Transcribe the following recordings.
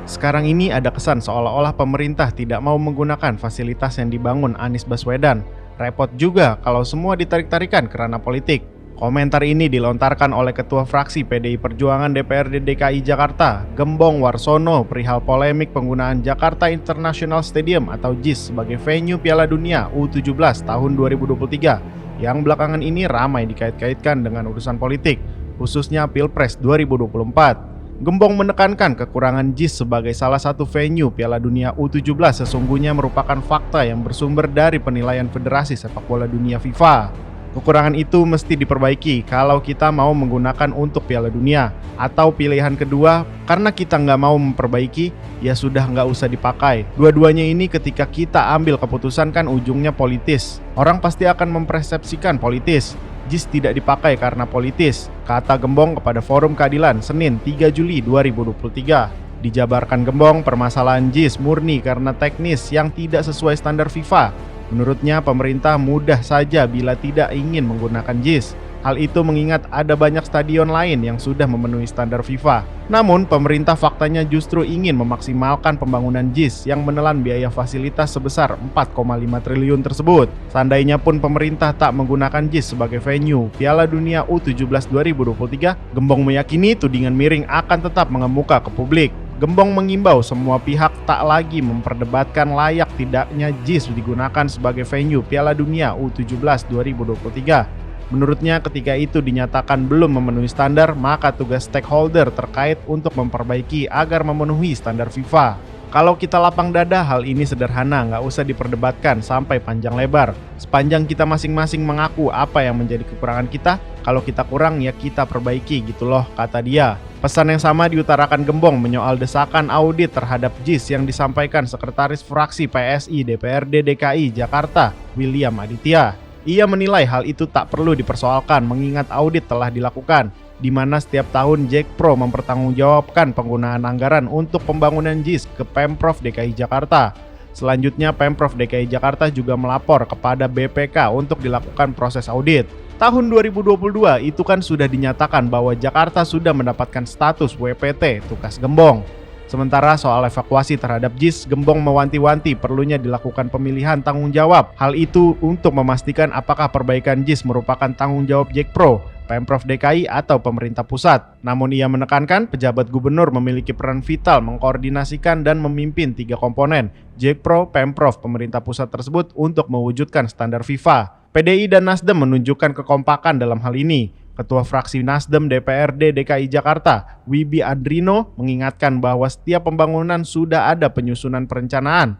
Sekarang ini ada kesan seolah-olah pemerintah tidak mau menggunakan fasilitas yang dibangun Anies Baswedan. Repot juga kalau semua ditarik-tarikan kerana politik. Komentar ini dilontarkan oleh Ketua Fraksi PDI Perjuangan DPRD DKI Jakarta, Gembong Warsono, perihal polemik penggunaan Jakarta International Stadium atau JIS sebagai venue Piala Dunia U17 tahun 2023 yang belakangan ini ramai dikait-kaitkan dengan urusan politik, khususnya Pilpres 2024. Gembong menekankan kekurangan JIS sebagai salah satu venue Piala Dunia U17 sesungguhnya merupakan fakta yang bersumber dari penilaian Federasi Sepak Bola Dunia FIFA. Kekurangan itu mesti diperbaiki kalau kita mau menggunakan untuk Piala Dunia. Atau pilihan kedua, karena kita nggak mau memperbaiki, ya sudah nggak usah dipakai. Dua-duanya ini ketika kita ambil keputusan kan ujungnya politis. Orang pasti akan mempersepsikan politis. JIS tidak dipakai karena politis, kata Gembong kepada Forum Keadilan Senin 3 Juli 2023. Dijabarkan Gembong, permasalahan JIS murni karena teknis yang tidak sesuai standar FIFA. Menurutnya pemerintah mudah saja bila tidak ingin menggunakan JIS. Hal itu mengingat ada banyak stadion lain yang sudah memenuhi standar FIFA. Namun pemerintah faktanya justru ingin memaksimalkan pembangunan JIS yang menelan biaya fasilitas sebesar 4,5 triliun tersebut. Seandainya pun pemerintah tak menggunakan JIS sebagai venue Piala Dunia U17 2023, Gembong meyakini tudingan miring akan tetap mengemuka ke publik. Gembong mengimbau semua pihak tak lagi memperdebatkan layak tidaknya JIS digunakan sebagai venue Piala Dunia U17 2023. Menurutnya ketika itu dinyatakan belum memenuhi standar, maka tugas stakeholder terkait untuk memperbaiki agar memenuhi standar FIFA. Kalau kita lapang dada, hal ini sederhana, nggak usah diperdebatkan sampai panjang lebar. Sepanjang kita masing-masing mengaku apa yang menjadi kekurangan kita, kalau kita kurang ya kita perbaiki gitu loh, kata dia. Pesan yang sama diutarakan Gembong menyoal desakan audit terhadap JIS yang disampaikan Sekretaris Fraksi PSI DPRD DKI Jakarta, William Aditya. Ia menilai hal itu tak perlu dipersoalkan mengingat audit telah dilakukan, di mana setiap tahun Jakpro mempertanggungjawabkan penggunaan anggaran untuk pembangunan JIS ke Pemprov DKI Jakarta. Selanjutnya Pemprov DKI Jakarta juga melapor kepada BPK untuk dilakukan proses audit. Tahun 2022 itu kan sudah dinyatakan bahwa Jakarta sudah mendapatkan status WPT, tugas Gembong. Sementara soal evakuasi terhadap JIS, Gembong mewanti-wanti perlunya dilakukan pemilihan tanggung jawab. Hal itu untuk memastikan apakah perbaikan JIS merupakan tanggung jawab Jakpro, Pemprov DKI atau pemerintah pusat. Namun ia menekankan pejabat gubernur memiliki peran vital mengkoordinasikan dan memimpin tiga komponen, Jakpro, Pemprov, pemerintah pusat tersebut untuk mewujudkan standar FIFA. PDI dan Nasdem menunjukkan kekompakan dalam hal ini. Ketua Fraksi Nasdem DPRD DKI Jakarta, Wibi Adrino, mengingatkan bahwa setiap pembangunan sudah ada penyusunan perencanaan,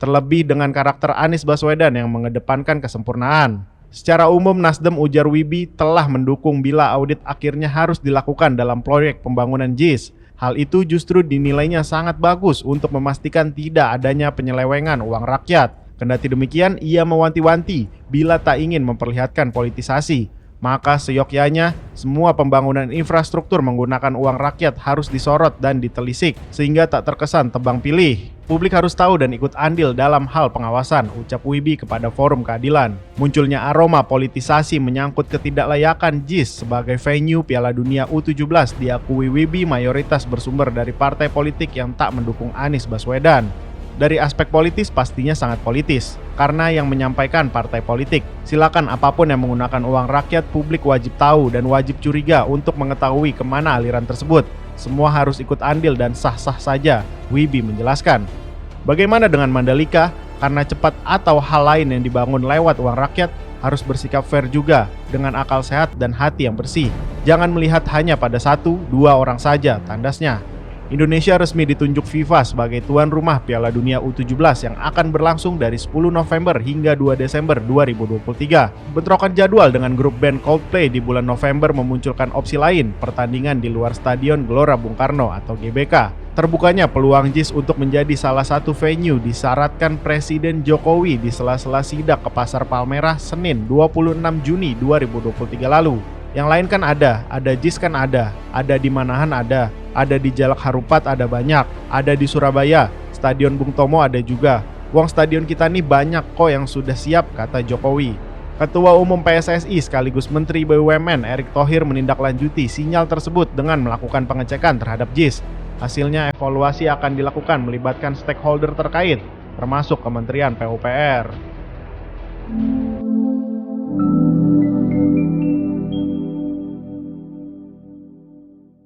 terlebih dengan karakter Anies Baswedan yang mengedepankan kesempurnaan. Secara umum Nasdem, ujar Wibi, telah mendukung bila audit akhirnya harus dilakukan dalam proyek pembangunan JIS. Hal itu justru dinilainya sangat bagus untuk memastikan tidak adanya penyelewengan uang rakyat. Kendati demikian, ia mewanti-wanti bila tak ingin memperlihatkan politisasi, maka seyogyanya semua pembangunan infrastruktur menggunakan uang rakyat harus disorot dan ditelisik sehingga tak terkesan tebang pilih. Publik harus tahu dan ikut andil dalam hal pengawasan, ucap Wibi kepada Forum Keadilan. Munculnya aroma politisasi menyangkut ketidaklayakan JIS sebagai venue Piala Dunia U17 diakui Wibi mayoritas bersumber dari partai politik yang tak mendukung Anies Baswedan. Dari aspek politis pastinya sangat politis, karena yang menyampaikan partai politik. Silakan apapun yang menggunakan uang rakyat, publik wajib tahu dan wajib curiga untuk mengetahui kemana aliran tersebut. Semua harus ikut andil dan sah-sah saja, Wibi menjelaskan. Bagaimana dengan Mandalika? Karena cepat atau hal lain yang dibangun lewat uang rakyat, harus bersikap fair juga, dengan akal sehat dan hati yang bersih. Jangan melihat hanya pada 1-2 orang saja, tandasnya. Indonesia resmi ditunjuk FIFA sebagai tuan rumah Piala Dunia U17 yang akan berlangsung dari 10 November hingga 2 Desember 2023. Bentrokan jadwal dengan grup band Coldplay di bulan November memunculkan opsi lain, pertandingan di luar Stadion Gelora Bung Karno atau GBK. Terbukanya peluang JIS untuk menjadi salah satu venue disyaratkan Presiden Jokowi di sela-sela sidak ke Pasar Palmerah Senin 26 Juni 2023 lalu. Yang lain kan ada JIS kan ada di Manahan ada di Jalak Harupat ada banyak, ada di Surabaya, Stadion Bung Tomo ada juga. Uang stadion kita nih banyak kok yang sudah siap, kata Jokowi. Ketua Umum PSSI sekaligus Menteri BUMN Erick Thohir menindaklanjuti sinyal tersebut dengan melakukan pengecekan terhadap JIS. Hasilnya evaluasi akan dilakukan melibatkan stakeholder terkait, termasuk Kementerian PUPR.